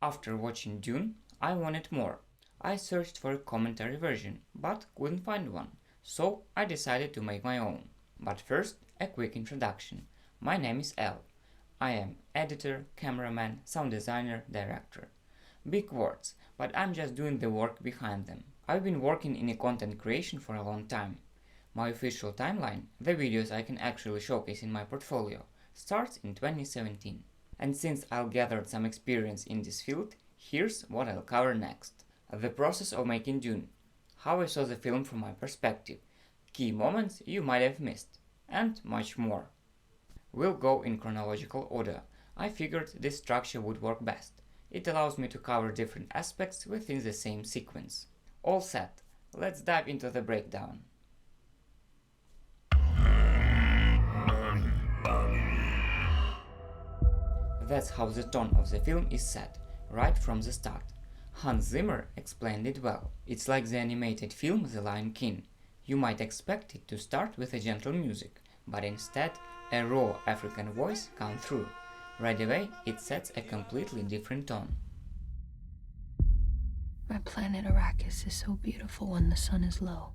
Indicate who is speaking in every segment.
Speaker 1: After watching Dune, I wanted more. I searched for a commentary version, but couldn't find one, so I decided to make my own. But first, a quick introduction. My name is El. I am editor, cameraman, sound designer, director. Big words, but I'm just doing the work behind them. I've been working in content creation for a long time. My official timeline, the videos I can actually showcase in my portfolio, starts in 2017. And since I've gathered some experience in this field, here's what I'll cover next. The process of making Dune, how I saw the film from my perspective, key moments you might have missed, and much more. We'll go in chronological order. I figured this structure would work best. It allows me to cover different aspects within the same sequence. All set, let's dive into the breakdown. That's how the tone of the film is set, right from the start. Hans Zimmer explained it well. It's like the animated film The Lion King. You might expect it to start with a gentle music, but instead a raw African voice comes through. Right away it sets a completely different tone.
Speaker 2: My planet Arrakis is so beautiful when the sun is low.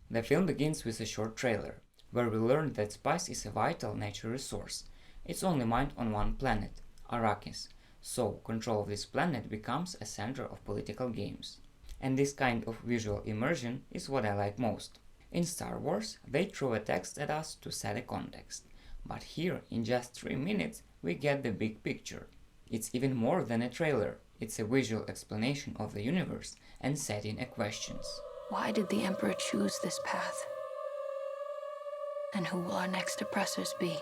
Speaker 1: The film begins with a short trailer, where we learn that spice is a vital nature resource. It's only mined on one planet, Arrakis, so control of this planet becomes a center of political games. And this kind of visual immersion is what I like most. In Star Wars, they throw a text at us to set a context, but here, in just 3 minutes, we get the big picture. It's even more than a trailer, it's a visual explanation of the universe and setting a questions.
Speaker 2: Why did the Emperor choose this path? And who will our next oppressors be?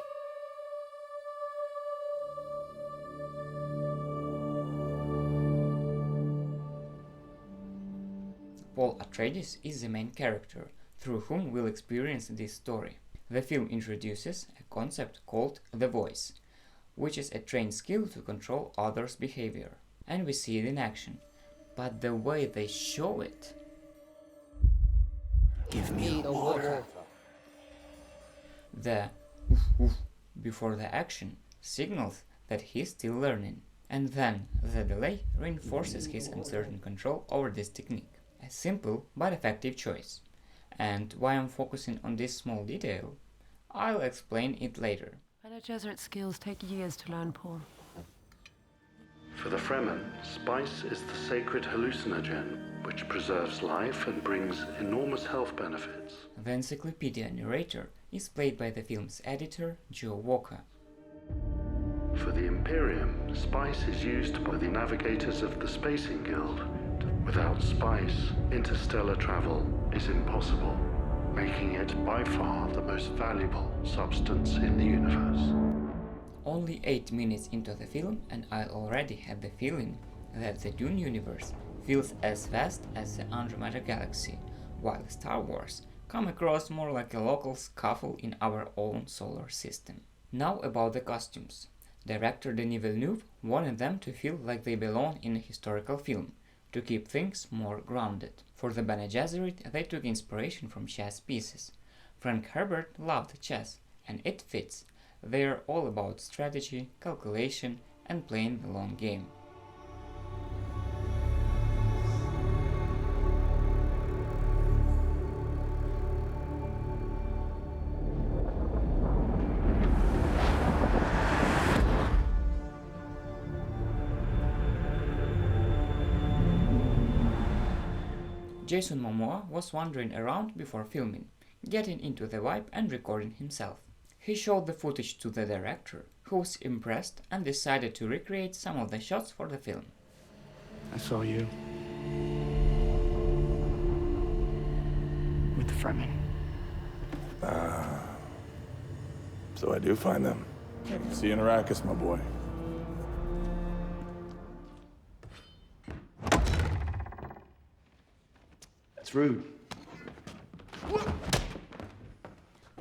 Speaker 1: Paul Atreides is the main character, through whom we'll experience this story. The film introduces a concept called the voice, which is a trained skill to control others' behavior. And we see it in action. But the way they show it...
Speaker 3: Give me the water.
Speaker 1: The oof oof before the action signals that he's still learning. And then the delay reinforces his uncertain control over this technique. A simple but effective choice. And why I'm focusing on this small detail, I'll explain it later.
Speaker 4: Bene Gesserit skills take years to learn, Paul.
Speaker 5: For the Fremen, spice is the sacred hallucinogen, which preserves life and brings enormous health benefits.
Speaker 1: The encyclopedia narrator is played by the film's editor, Joe Walker.
Speaker 5: For the Imperium, spice is used by the navigators of the Spacing Guild. Without spice, interstellar travel is impossible, making it by far the most valuable substance in the universe.
Speaker 1: Only 8 minutes into the film and I already had the feeling that the Dune universe feels as vast as the Andromeda Galaxy, while Star Wars come across more like a local scuffle in our own solar system. Now about the costumes. Director Denis Villeneuve wanted them to feel like they belong in a historical film, to keep things more grounded. For the Bene Gesserit, they took inspiration from chess pieces. Frank Herbert loved chess, and it fits. They're all about strategy, calculation, and playing the long game. Jason Momoa was wandering around before filming, getting into the vibe and recording himself. He showed the footage to the director, who was impressed and decided to recreate some of the shots for the film.
Speaker 3: I saw you with the Fremen.
Speaker 6: So I do find them. See you in Arrakis, my boy.
Speaker 3: That's rude.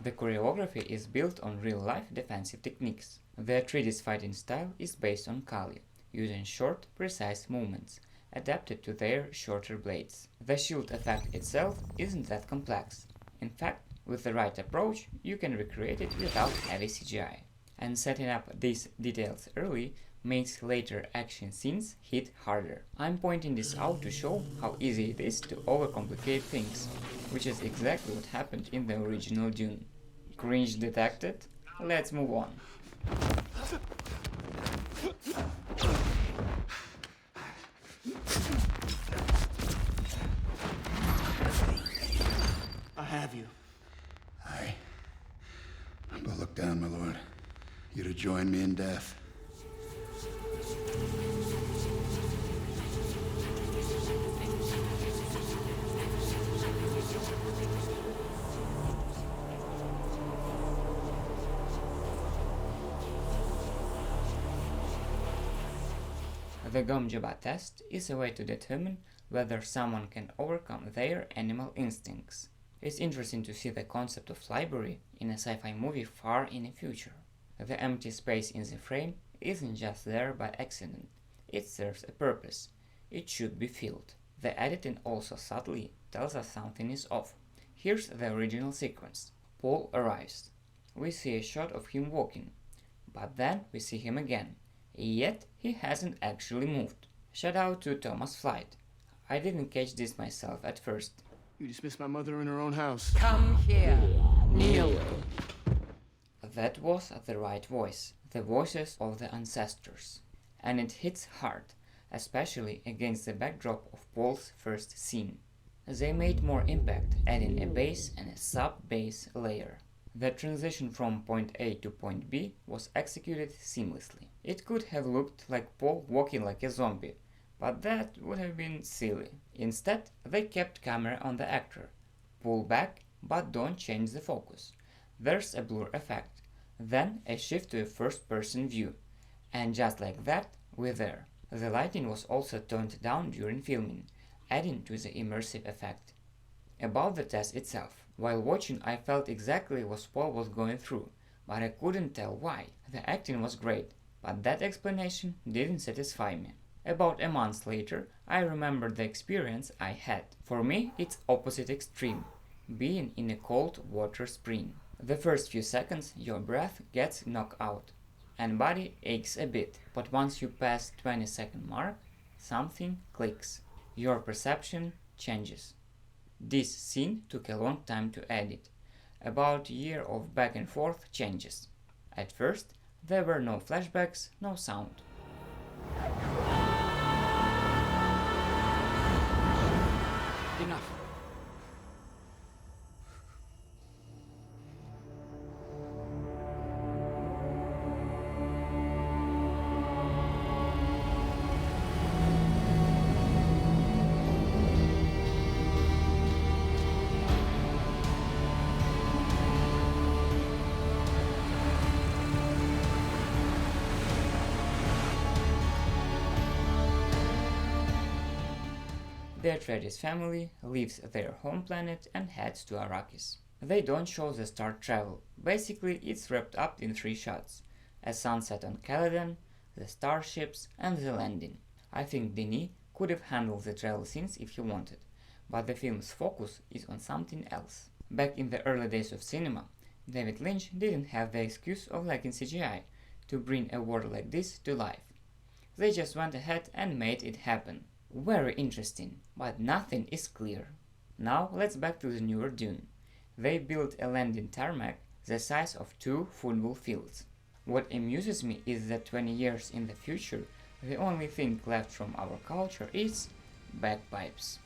Speaker 1: The choreography is built on real-life defensive techniques. The Atreides fighting style is based on Kali, using short, precise movements, adapted to their shorter blades. The shield effect itself isn't that complex. In fact, with the right approach, you can recreate it without heavy CGI. And setting up these details early makes later action scenes hit harder. I'm pointing this out to show how easy it is to overcomplicate things, which is exactly what happened in the original Dune. Cringe detected? Let's move on.
Speaker 3: I have you.
Speaker 7: Aye. But look down, my lord. You're to join me in death.
Speaker 1: The Gom Jabbar test is a way to determine whether someone can overcome their animal instincts. It's interesting to see the concept of library in a sci-fi movie far in the future. The empty space in the frame isn't just there by accident, it serves a purpose. It should be filled. The editing also subtly tells us something is off. Here's the original sequence. Paul arrives. We see a shot of him walking, but then we see him again. Yet he hasn't actually moved. Shout out to Thomas Flight. I didn't catch this myself at first.
Speaker 3: You dismissed my mother in her own house.
Speaker 4: Come here. Kneel.
Speaker 1: That was the right voice, the voices of the ancestors. And it hits hard, especially against the backdrop of Paul's first scene. They made more impact, adding a bass and a sub-bass layer. The transition from point A to point B was executed seamlessly. It could have looked like Paul walking like a zombie, but that would have been silly. Instead, they kept camera on the actor. Pull back, but don't change the focus. There's a blur effect, then a shift to a first-person view, and just like that, we're there. The lighting was also toned down during filming, adding to the immersive effect. About the test itself. While watching, I felt exactly what Paul was going through, but I couldn't tell why. The acting was great, but that explanation didn't satisfy me. About a month later, I remembered the experience I had. For me, it's opposite extreme, being in a cold water spring. The first few seconds, your breath gets knocked out, and body aches a bit, but once you pass 20-second mark, something clicks. Your perception changes. This scene took a long time to edit, about a year of back and forth changes. At first, there were no flashbacks, no sound.
Speaker 3: Enough.
Speaker 1: The Atreides family leaves their home planet and heads to Arrakis. They don't show the star travel. Basically, it's wrapped up in 3 shots: a sunset on Caladan, the starships, and the landing. I think Denis could have handled the travel scenes if he wanted, but the film's focus is on something else. Back in the early days of cinema, David Lynch didn't have the excuse of lacking CGI to bring a world like this to life. They just went ahead and made it happen. Very interesting, but nothing is clear. Now let's back to the newer Dune. They built a landing tarmac the size of 2 football fields. What amuses me is that 20 years in the future, the only thing left from our culture is bagpipes.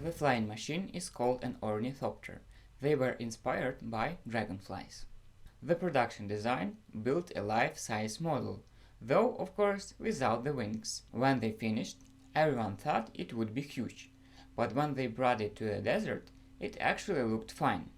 Speaker 1: The flying machine is called an Ornithopter. They were inspired by dragonflies. The production design built a life-size model, though of course without the wings. When they finished, everyone thought it would be huge, but when they brought it to the desert, it actually looked fine.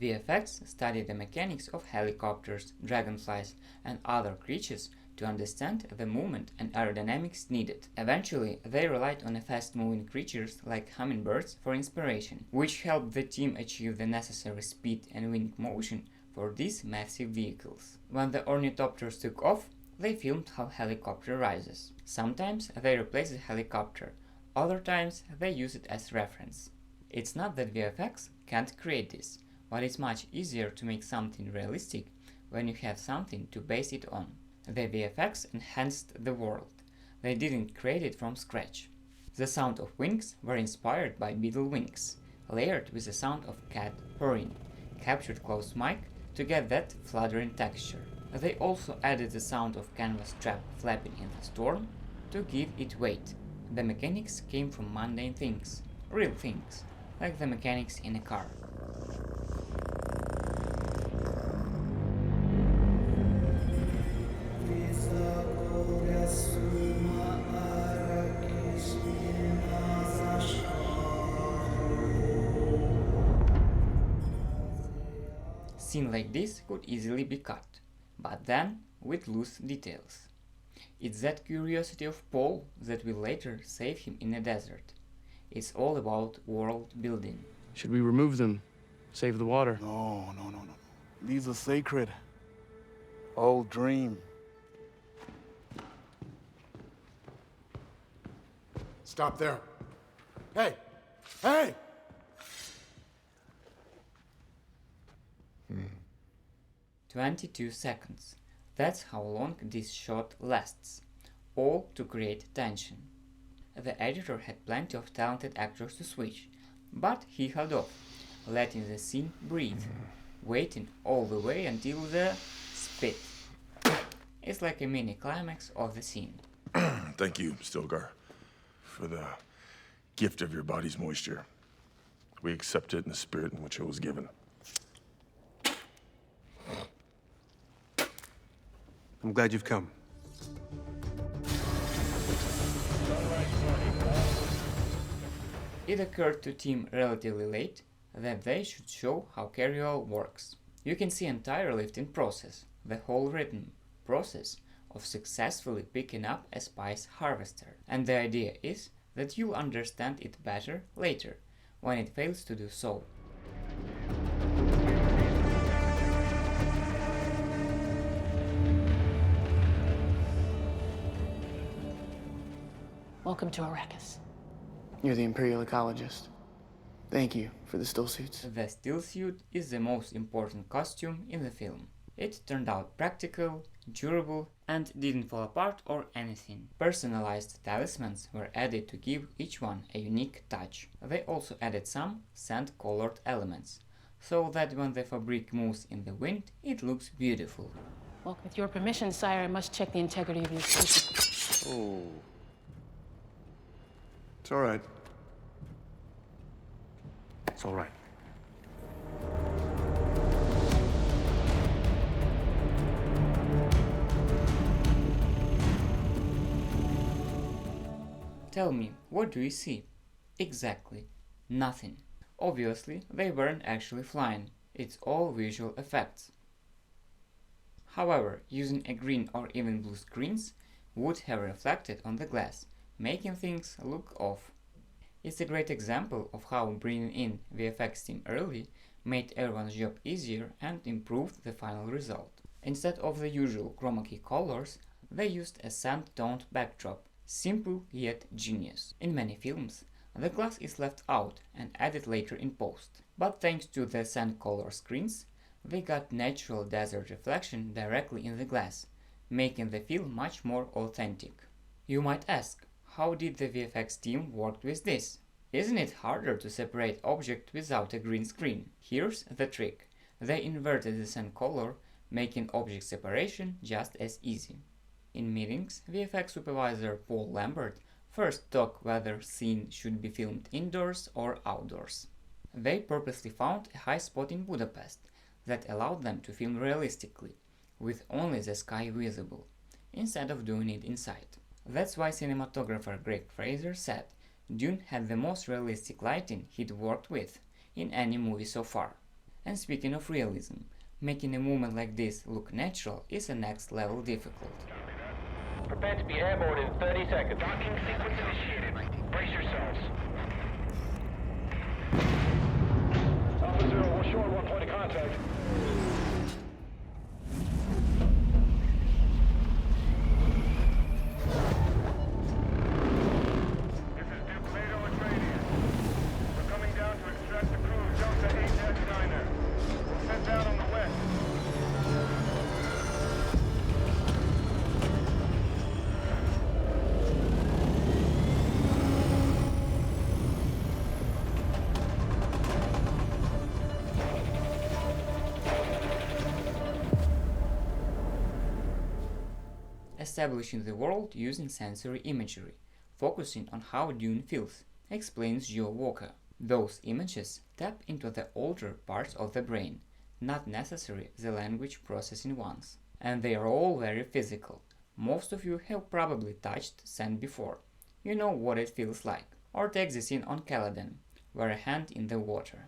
Speaker 1: VFX studied the mechanics of helicopters, dragonflies, and other creatures to understand the movement and aerodynamics needed. Eventually, they relied on fast-moving creatures like hummingbirds for inspiration, which helped the team achieve the necessary speed and wing motion for these massive vehicles. When the ornithopters took off, they filmed how helicopter rises. Sometimes they replace the helicopter, other times they use it as reference. It's not that VFX can't create this, but it's much easier to make something realistic when you have something to base it on. The VFX enhanced the world. They didn't create it from scratch. The sound of wings were inspired by beetle wings, layered with the sound of cat purring, captured close mic to get that fluttering texture. They also added the sound of canvas strap flapping in the storm to give it weight. The mechanics came from mundane things, real things, like the mechanics in a car. Scene like this could easily be cut, but then with loose details. It's that curiosity of Paul that will later save him in the desert. It's all about world building.
Speaker 3: Should we remove them? Save the water?
Speaker 6: No. These are sacred. Old dream.
Speaker 7: Stop there. Hey! Hey!
Speaker 1: 22 seconds. That's how long this shot lasts, all to create tension. The editor had plenty of talented actors to switch, but he held off, letting the scene breathe, waiting all the way until the spit. It's like a mini climax of the scene.
Speaker 6: Thank you, Stilgar, for the gift of your body's moisture. We accept it in the spirit in which it was given.
Speaker 3: I'm glad you've come.
Speaker 1: It occurred to team relatively late that they should show how carryall works. You can see entire lifting process, the whole rhythm process of successfully picking up a spice harvester. And the idea is that you'll understand it better later, when it fails to do so.
Speaker 4: Welcome to Arrakis.
Speaker 3: You're the Imperial ecologist. Thank you for the stillsuits.
Speaker 1: The stillsuit is the most important costume in the film. It turned out practical, durable, and didn't fall apart or anything. Personalized talismans were added to give each one a unique touch. They also added some sand-colored elements, so that when the fabric moves in the wind, it looks beautiful.
Speaker 4: Well, with your permission, sire, I must check the integrity of your suit.
Speaker 6: Oh. It's all right.
Speaker 3: It's all right.
Speaker 1: Tell me, what do you see? Exactly, nothing. Obviously, they weren't actually flying. It's all visual effects. However, using a green or even blue screens would have reflected on the glass, making things look off. It's a great example of how bringing in VFX team early made everyone's job easier and improved the final result. Instead of the usual chroma key colors, they used a sand-toned backdrop, simple yet genius. In many films, the glass is left out and added later in post, but thanks to the sand color screens, they got natural desert reflection directly in the glass, making the feel much more authentic. You might ask, how did the VFX team work with this? Isn't it harder to separate object without a green screen? Here's the trick. They inverted the sand color, making object separation just as easy. In meetings, VFX supervisor Paul Lambert first talked whether scene should be filmed indoors or outdoors. They purposely found a high spot in Budapest that allowed them to film realistically, with only the sky visible, instead of doing it inside. That's why cinematographer Greg Fraser said Dune had the most realistic lighting he'd worked with in any movie so far. And speaking of realism, making a movement like this look natural is a next level difficult.
Speaker 8: Prepare to be airborne in 30 seconds. Docking sequence initiated. Brace yourselves. Alpha Zero, we're short one point of contact. This is Duke Lato and Radiant. We're coming down to extract the crew of Delta 8-9er. We'll set down on the west.
Speaker 1: Establishing the world using sensory imagery, focusing on how Dune feels, explains Joe Walker. Those images tap into the older parts of the brain, not necessarily the language processing ones. And they are all very physical. Most of you have probably touched sand before. You know what it feels like. Or take the scene on Caladan, where a hand in the water.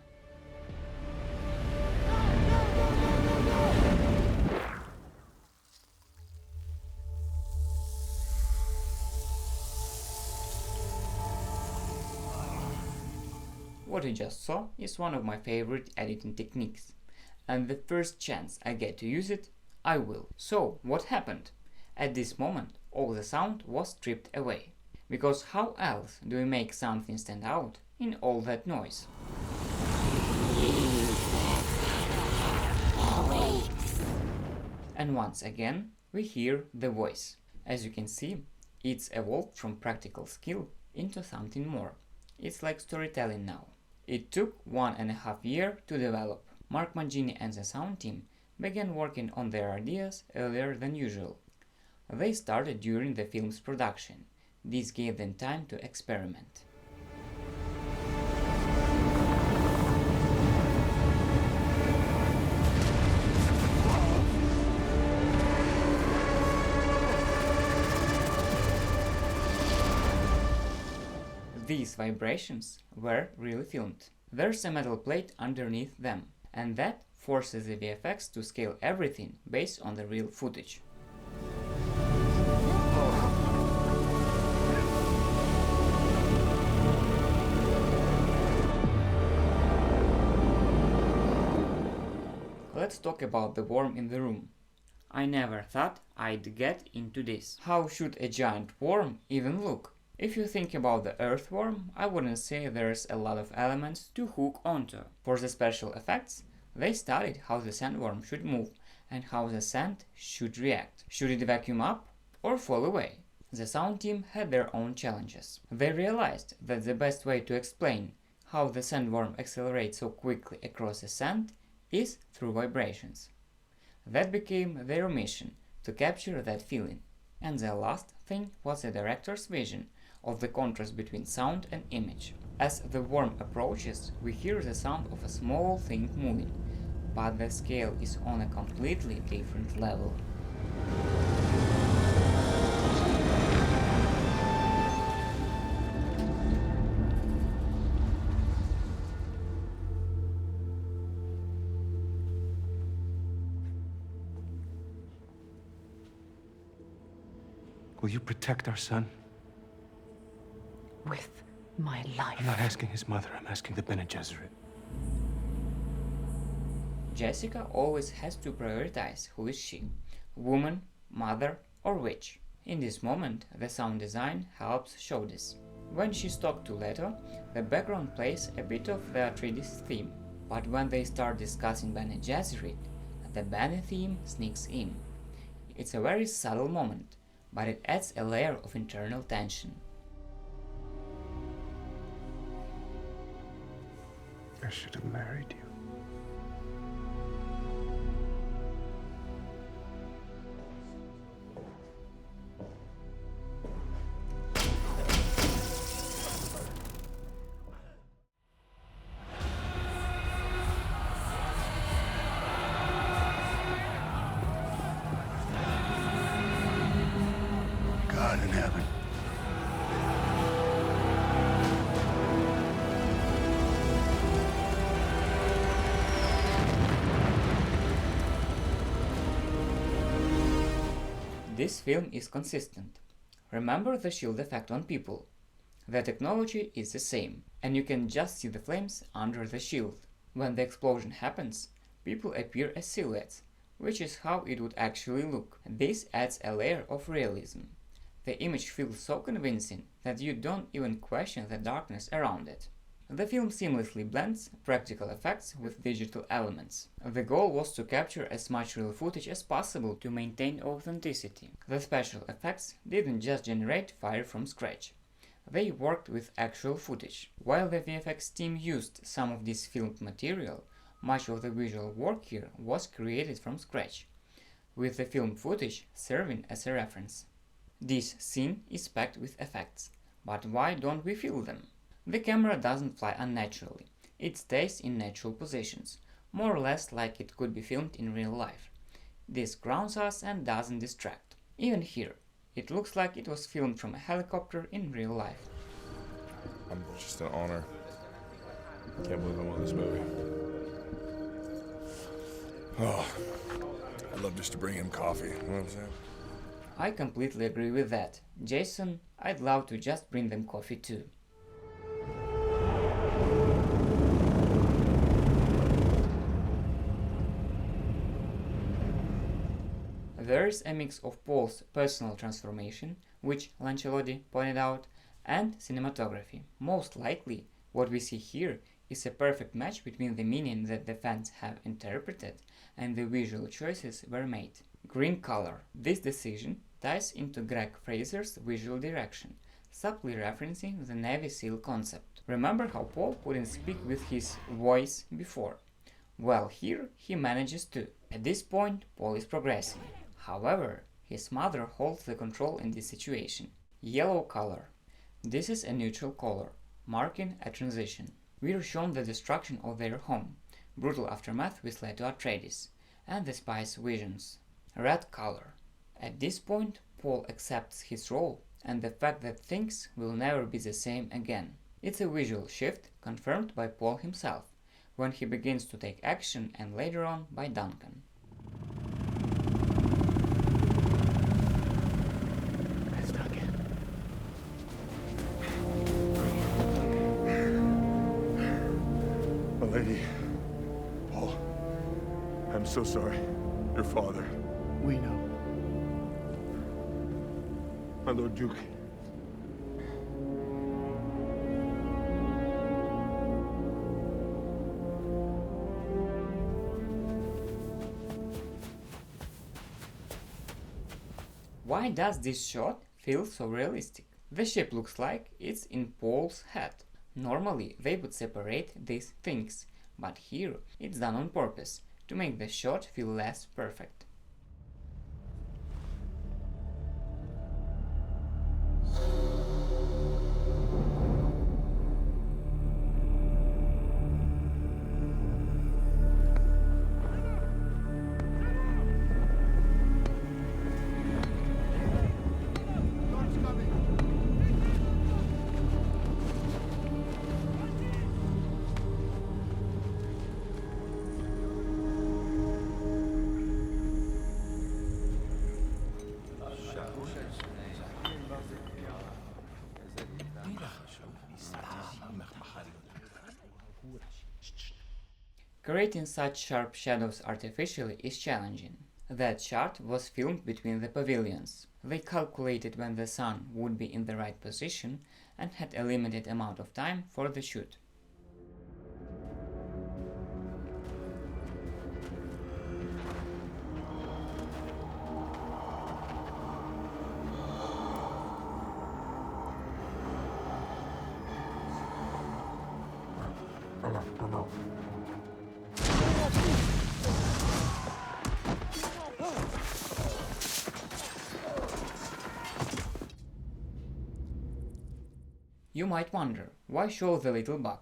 Speaker 1: What you just saw is one of my favorite editing techniques, and the first chance I get to use it, I will. So, what happened? At this moment, all the sound was stripped away. Because how else do we make something stand out in all that noise? And once again, we hear the voice. As you can see, it's evolved from practical skill into something more. It's like storytelling now. It took 1.5 years to develop. Mark Mangini and the sound team began working on their ideas earlier than usual. They started during the film's production. This gave them time to experiment. These vibrations were really filmed. There's a metal plate underneath them, and that forces the VFX to scale everything based on the real footage. Let's talk about the worm in the room. I never thought I'd get into this. How should a giant worm even look? If you think about the earthworm, I wouldn't say there's a lot of elements to hook onto. For the special effects, they studied how the sandworm should move and how the sand should react. Should it vacuum up or fall away? The sound team had their own challenges. They realized that the best way to explain how the sandworm accelerates so quickly across the sand is through vibrations. That became their mission, to capture that feeling. And the last thing was the director's vision of the contrast between sound and image. As the worm approaches, we hear the sound of a small thing moving, but the scale is on a completely different level.
Speaker 9: Will you protect our son?
Speaker 10: With my life.
Speaker 9: I'm not asking his mother, I'm asking the Bene Gesserit.
Speaker 1: Jessica always has to prioritize who is she, woman, mother, or witch. In this moment, the sound design helps show this. When she's talked to Leto, the background plays a bit of the Atreides theme, but when they start discussing Bene Gesserit, the Bene theme sneaks in. It's a very subtle moment, but it adds a layer of internal tension.
Speaker 9: I should have married you.
Speaker 7: God in heaven.
Speaker 1: This film is consistent. Remember the shield effect on people. The technology is the same, and you can just see the flames under the shield. When the explosion happens, people appear as silhouettes, which is how it would actually look. This adds a layer of realism. The image feels so convincing that you don't even question the darkness around it. The film seamlessly blends practical effects with digital elements. The goal was to capture as much real footage as possible to maintain authenticity. The special effects didn't just generate fire from scratch. They worked with actual footage. While the VFX team used some of this filmed material, much of the visual work here was created from scratch, with the filmed footage serving as a reference. This scene is packed with effects, but why don't we feel them? The camera doesn't fly unnaturally. It stays in natural positions, more or less like it could be filmed in real life. This grounds us and doesn't distract. Even here, it looks like it was filmed from a helicopter in real life.
Speaker 6: I'm just an honor. Can't believe I'm on this movie. Oh, I'd love just to bring him coffee, you know what I'm saying?
Speaker 1: I completely agree with that. Jason, I'd love to just bring them coffee too. There's a mix of Paul's personal transformation, which Lancelotti pointed out, and cinematography. Most likely, what we see here is a perfect match between the meaning that the fans have interpreted and the visual choices were made. Green color. This decision ties into Greg Fraser's visual direction, subtly referencing the Navy SEAL concept. Remember how Paul couldn't speak with his voice before? Well, here he manages to. At this point, Paul is progressing. However, his mother holds the control in this situation. Yellow color. This is a neutral color, marking a transition. We are shown the destruction of their home, brutal aftermath with Leto Atreides, and the spy's visions. Red color. At this point, Paul accepts his role and the fact that things will never be the same again. It's a visual shift confirmed by Paul himself, when he begins to take action, and later on by Duncan.
Speaker 6: Lady, Paul, I'm so sorry. Your father,
Speaker 3: We know.
Speaker 6: my Lord Duke.
Speaker 1: Why does this shot feel so realistic? The ship looks like it's in Paul's head. Normally, they would separate these things, but here it's done on purpose, to make the shot feel less perfect. Creating such sharp shadows artificially is challenging. That shot was filmed between the pavilions. They calculated when the sun would be in the right position and had a limited amount of time for the shoot. You might wonder, why show the little bug?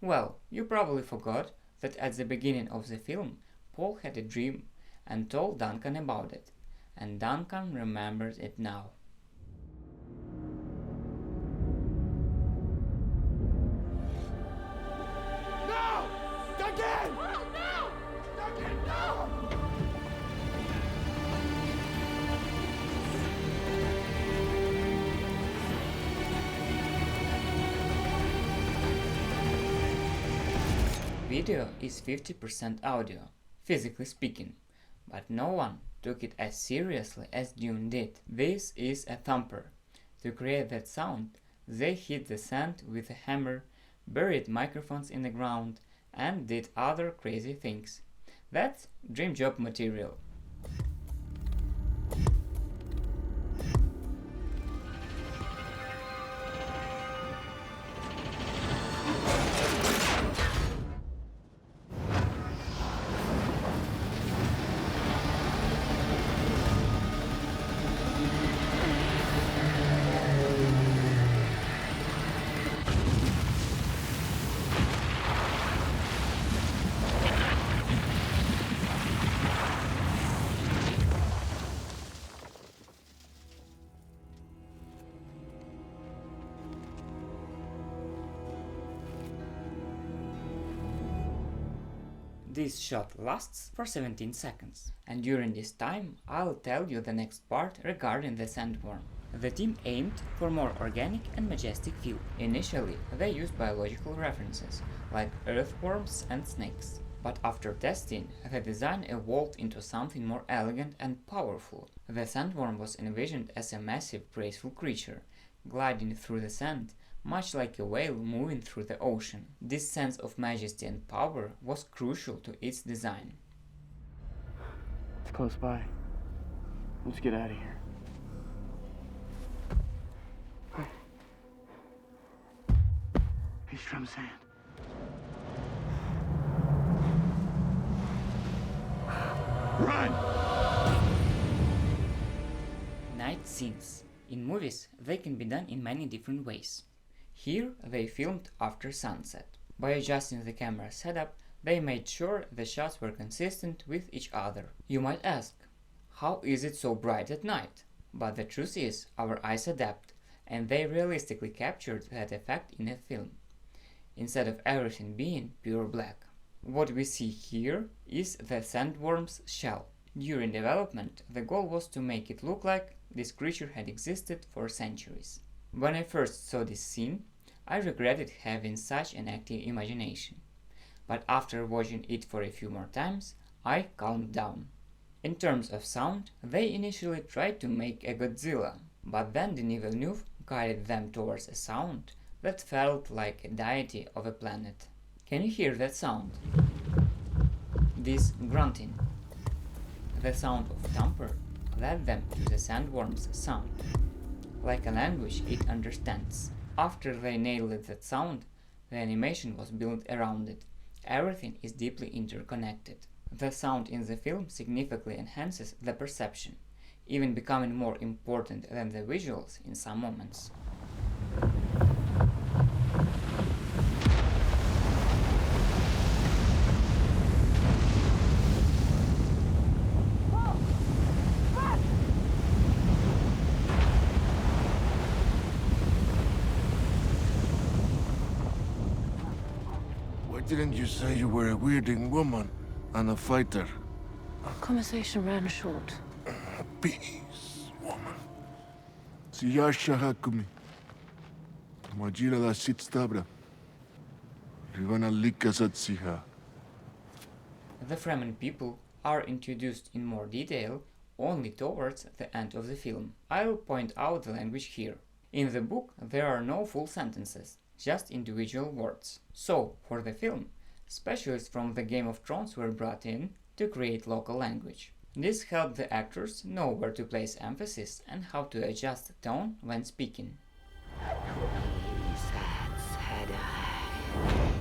Speaker 1: Well, you probably forgot that at the beginning of the film, Paul had a dream and told Duncan about it, and Duncan remembers it now.
Speaker 10: No! Duncan! Oh, no! Duncan, no!
Speaker 1: video is 50% audio, physically speaking, but no one took it as seriously as Dune did. This is a thumper. To create that sound, they hit the sand with a hammer, buried microphones in the ground, and did other crazy things. That's dream job material. This shot lasts for 17 seconds, and during this time I'll tell you the next part regarding the sandworm. The team aimed for more organic and majestic feel. Initially, they used biological references, like earthworms and snakes. But after testing, the design evolved into something more elegant and powerful. The sandworm was envisioned as a massive, graceful creature, gliding through the sand, much like a whale moving through the ocean. This sense of majesty and power was crucial to its design.
Speaker 3: It's close by. Let's get out of here. He's from sand.
Speaker 10: Run!
Speaker 1: Night scenes. In movies, they can be done in many different ways. Here, they filmed after sunset. By adjusting the camera setup, they made sure the shots were consistent with each other. You might ask, how is it so bright at night? But the truth is, our eyes adapt, and they realistically captured that effect in a film, instead of everything being pure black. What we see here is the sandworm's shell. During development, the goal was to make it look like this creature had existed for centuries. When I first saw this scene, I regretted having such an active imagination. But after watching it for a few more times, I calmed down. In terms of sound, they initially tried to make a Godzilla, but then Denis Villeneuve guided them towards a sound that felt like a deity of a planet. Can you hear that sound? This grunting. The sound of Thumper led them to the sandworm's sound, like a language it understands. After they nailed that sound, the animation was built around it. Everything is deeply interconnected. The sound in the film significantly enhances the perception, even becoming more important than the visuals in some moments.
Speaker 5: Didn't you say you were a weirding woman and a fighter?
Speaker 4: Our conversation ran short.
Speaker 5: Peace, woman. Siyasha Hakumi. Majira la Sitstabra. Rivana Lika Satsiha.
Speaker 1: The Fremen people are introduced in more detail only towards the end of the film. I'll point out the language here. In the book, there are no full sentences, just individual words. So, for the film, specialists from the Game of Thrones were brought in to create local language. This helped the actors know where to place emphasis and how to adjust the tone when speaking.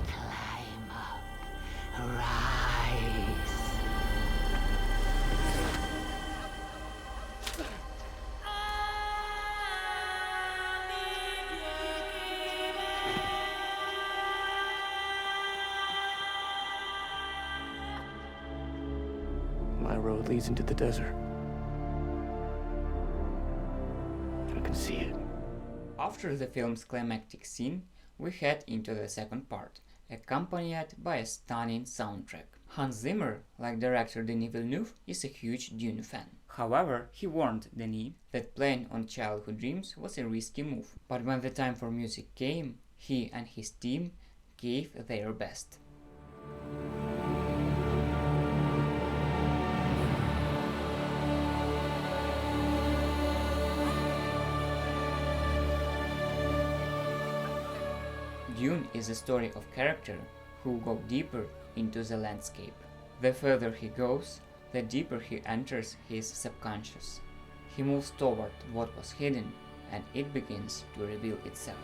Speaker 11: Climb up, rise.
Speaker 3: My road leads into the desert. I can see it.
Speaker 1: After the film's climactic scene, we head into the second part, accompanied by a stunning soundtrack. Hans Zimmer, like director Denis Villeneuve, is a huge Dune fan. However, he warned Denis that playing on childhood dreams was a risky move. But when the time for music came, he and his team gave their best. Dune is a story of characters who go deeper into the landscape. The further he goes, the deeper he enters his subconscious. He moves toward what was hidden, and it begins to reveal itself.